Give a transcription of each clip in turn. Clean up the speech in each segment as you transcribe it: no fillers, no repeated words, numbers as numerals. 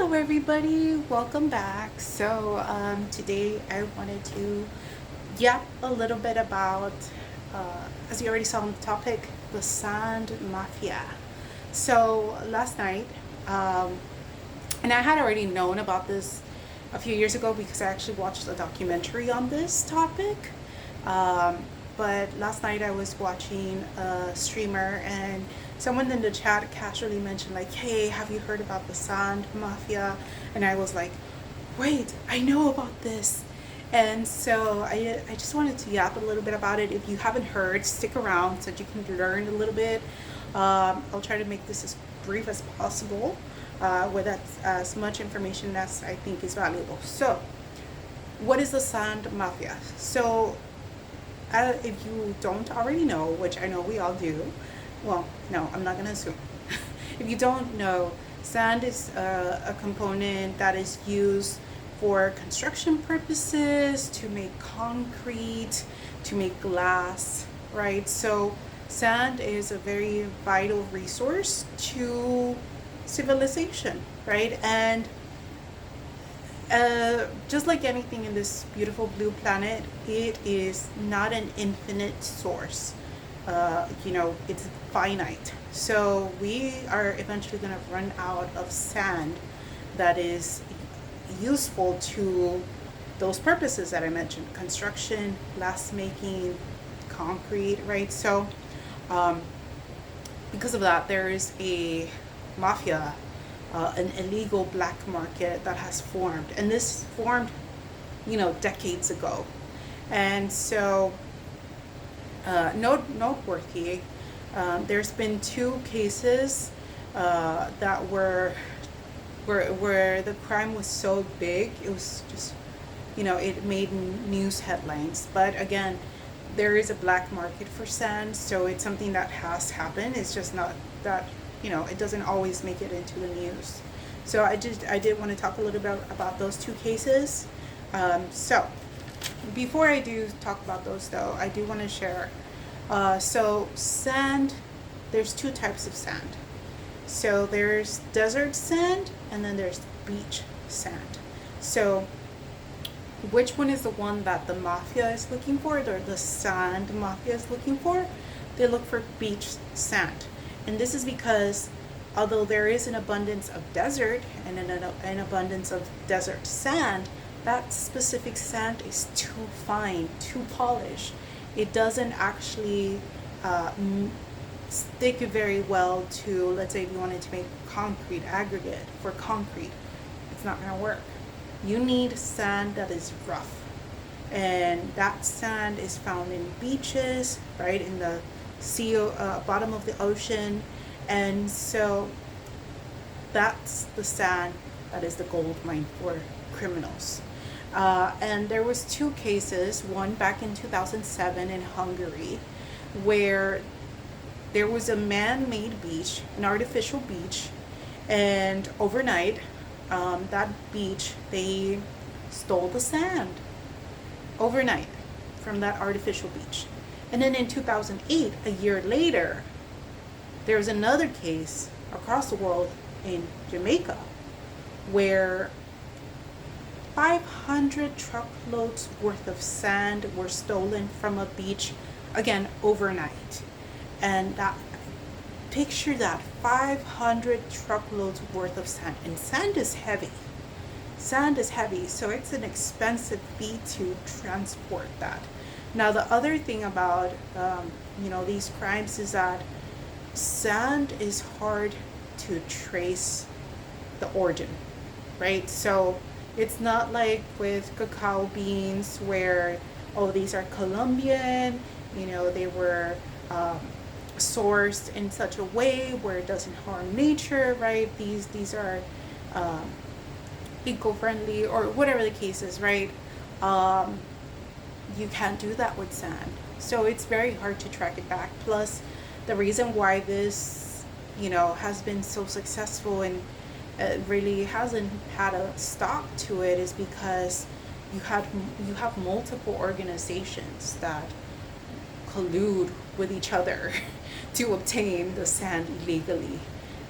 Hello everybody, welcome back. Today I wanted to yap a little bit about, as you already saw on the topic, the Sand Mafia. So last night, um, and I had already known about this a few years ago because I actually watched a documentary on this topic. Um, but last night I was watching a streamer and someone in the chat casually mentioned like, hey, have you heard about the Sand Mafia? And I was like, wait, I know about this. And so I just wanted to yap a little bit about it. If you haven't heard, stick around so that you can learn a little bit. I'll try to make this as brief as possible with as much information as I think is valuable. So, what is the Sand Mafia? So, if you don't already know, which I know we all do, well, no, I'm not going to assume. If you don't know, sand is a component that is used for construction purposes, to make concrete, to make glass, right? So sand is a very vital resource to civilization, right? And just like anything in this beautiful blue planet, it is not an infinite source. It's finite. So we are eventually going to run out of sand that is useful to those purposes that I mentioned: construction, glass making, concrete, right? So, um, because of that, there is a mafia, an illegal black market that has formed, and this formed, decades ago. And so, noteworthy, there's been two cases that were where the crime was so big, it was just, it made news headlines. But again, there is a black market for sand, so it's something that has happened. It's just not that, it doesn't always make it into the news. So I did want to talk a little bit about those two cases. So before I do talk about those though, I do want to share. So sand, there's two types of sand. So there's desert sand and then there's beach sand. So which one is the one that the mafia is looking for, or the sand mafia is looking for? They look for beach sand. And this is because although there is an abundance of desert and an abundance of desert sand, that specific sand is too fine, too polished. It doesn't actually stick very well to, let's say if you wanted to make concrete aggregate for concrete, it's not going to work. You need sand that is rough, and that sand is found in beaches, right, in the sea, bottom of the ocean. And so that's the sand that is the gold mine for criminals. And there was two cases, one back in 2007 in Hungary, where there was a man-made beach, an artificial beach, and overnight, that beach, they stole the sand overnight from that artificial beach. And then in 2008, a year later, there was another case across the world in Jamaica where 500 truckloads worth of sand were stolen from a beach, again, overnight. And that, picture that, 500 truckloads worth of sand. And sand is heavy. Sand is heavy, so it's an expensive fee to transport that. Now, the other thing about, these crimes is that sand is hard to trace the origin, right? So it's not like with cacao beans where, oh, these are Colombian, they were sourced in such a way where it doesn't harm nature, right? These are eco-friendly, or whatever the case is, right? You can't do that with sand. So it's very hard to track it back. Plus, the reason why this, has been so successful and really hasn't had a stop to it is because you have multiple organizations that collude with each other to obtain the sand illegally,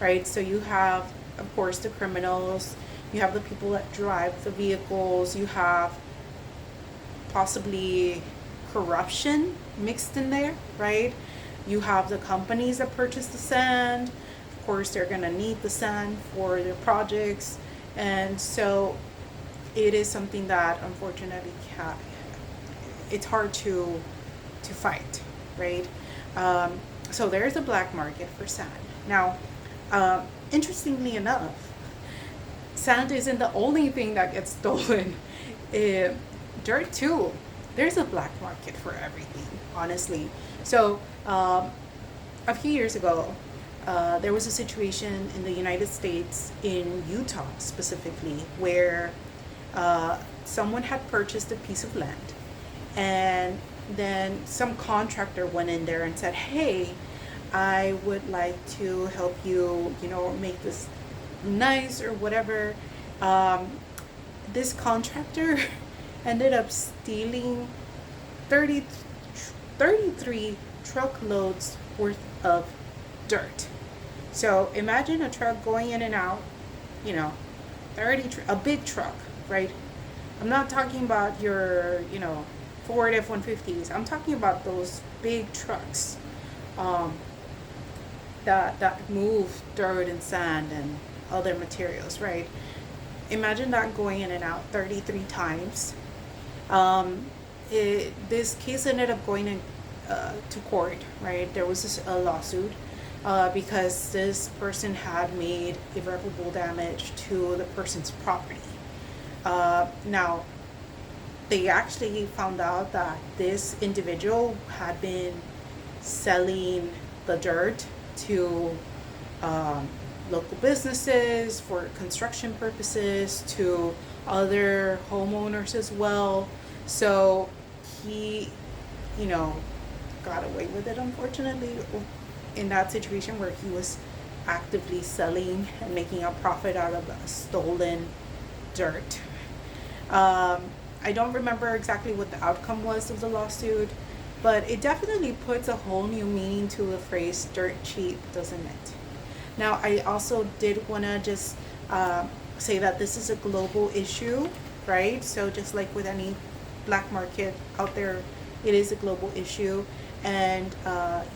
right? So you have of course, the criminals, you have the people that drive the vehicles, you have possibly corruption mixed in there, right? You have the companies that purchase the sand. Of course, they're going to need the sand for their projects. And so it is something that unfortunately it's hard to fight, right? So there's a black market for sand. Now, interestingly enough, sand isn't the only thing that gets stolen. Dirt too. There's a black market for everything, honestly. So a few years ago, there was a situation in the United States, in Utah specifically, where someone had purchased a piece of land, and then some contractor went in there and said, "Hey, I would like to help you, make this nice or whatever." This contractor ended up stealing 30, 33 truckloads worth of dirt. So imagine a truck going in and out, a big truck, right? I'm not talking about your, Ford F-150s. I'm talking about those big trucks that move dirt and sand and other materials, right? Imagine that going in and out 33 times. This case ended up going to court, right? There was a lawsuit because this person had made irreparable damage to the person's property. Now, they actually found out that this individual had been selling the dirt to local businesses for construction purposes, to other homeowners as well. So he, got away with it, unfortunately, in that situation where he was actively selling and making a profit out of stolen dirt. I don't remember exactly what the outcome was of the lawsuit, but it definitely puts a whole new meaning to the phrase dirt cheap, doesn't it? Now, I also did want to just say that this is a global issue, right? So just like with any black market out there, it is a global issue. And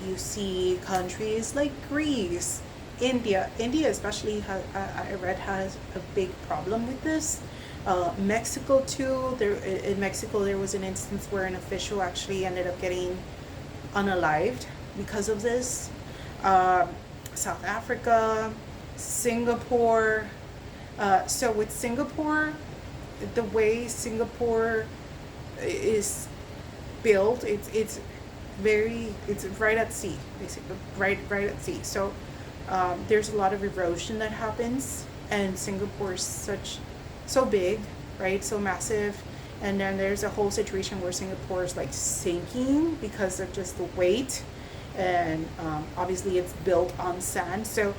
you see countries like Greece, India especially, I read, has a big problem with this. Mexico too. In Mexico, there was an instance where an official actually ended up getting unalived because of this. South Africa, Singapore. So with Singapore, the way Singapore is built, it's right at sea, basically, right at sea. So there's a lot of erosion that happens, and Singapore is so big, right? So massive. And then there's a whole situation where Singapore is like sinking because of just the weight. And obviously it's built on sand. So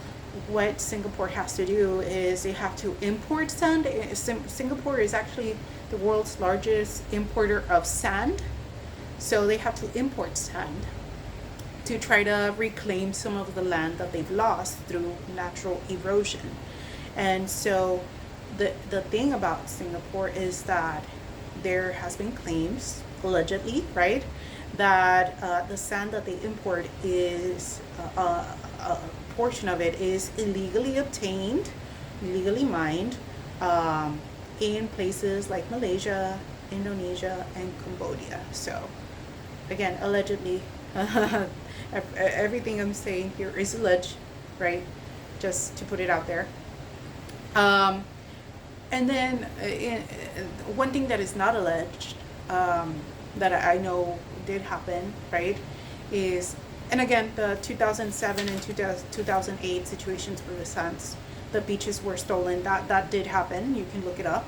what Singapore has to do is they have to import sand. Singapore is actually the world's largest importer of sand. So they have to import sand to try to reclaim some of the land that they've lost through natural erosion. And so the thing about Singapore is that there has been claims, allegedly, right, that the sand that they import is a portion of it is illegally obtained, illegally mined, in places like Malaysia, Indonesia, and Cambodia. So again, allegedly, everything I'm saying here is alleged, right? Just to put it out there. And then one thing that is not alleged, that I know did happen, right, is, and again, the 2007 and 2008 situations where the beaches were stolen, that did happen. You can look it up.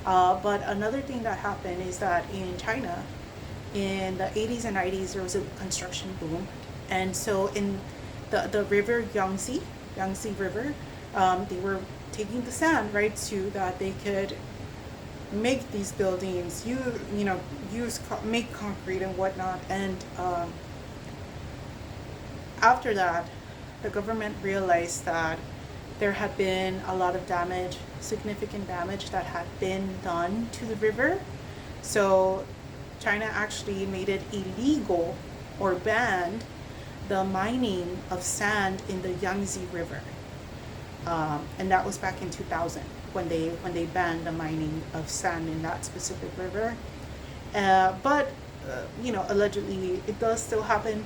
But another thing that happened is that in China, in the 80s and 90s, there was a construction boom. And so in the river Yangtze River, they were taking the sand, right, so that they could make these buildings, make concrete and whatnot. And after that, the government realized that there had been a lot of damage, significant damage that had been done to the river. So China actually made it illegal or banned the mining of sand in the Yangtze River. And that was back in 2000 when they banned the mining of sand in that specific river. But allegedly it does still happen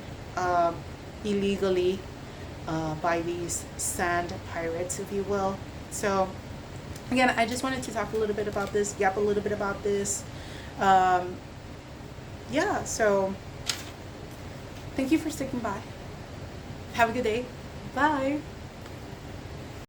illegally by these sand pirates, if you will. So again, I just wanted to talk a little bit about this, yap a little bit about this. Yeah, so thank you for sticking by. Have a good day. Bye.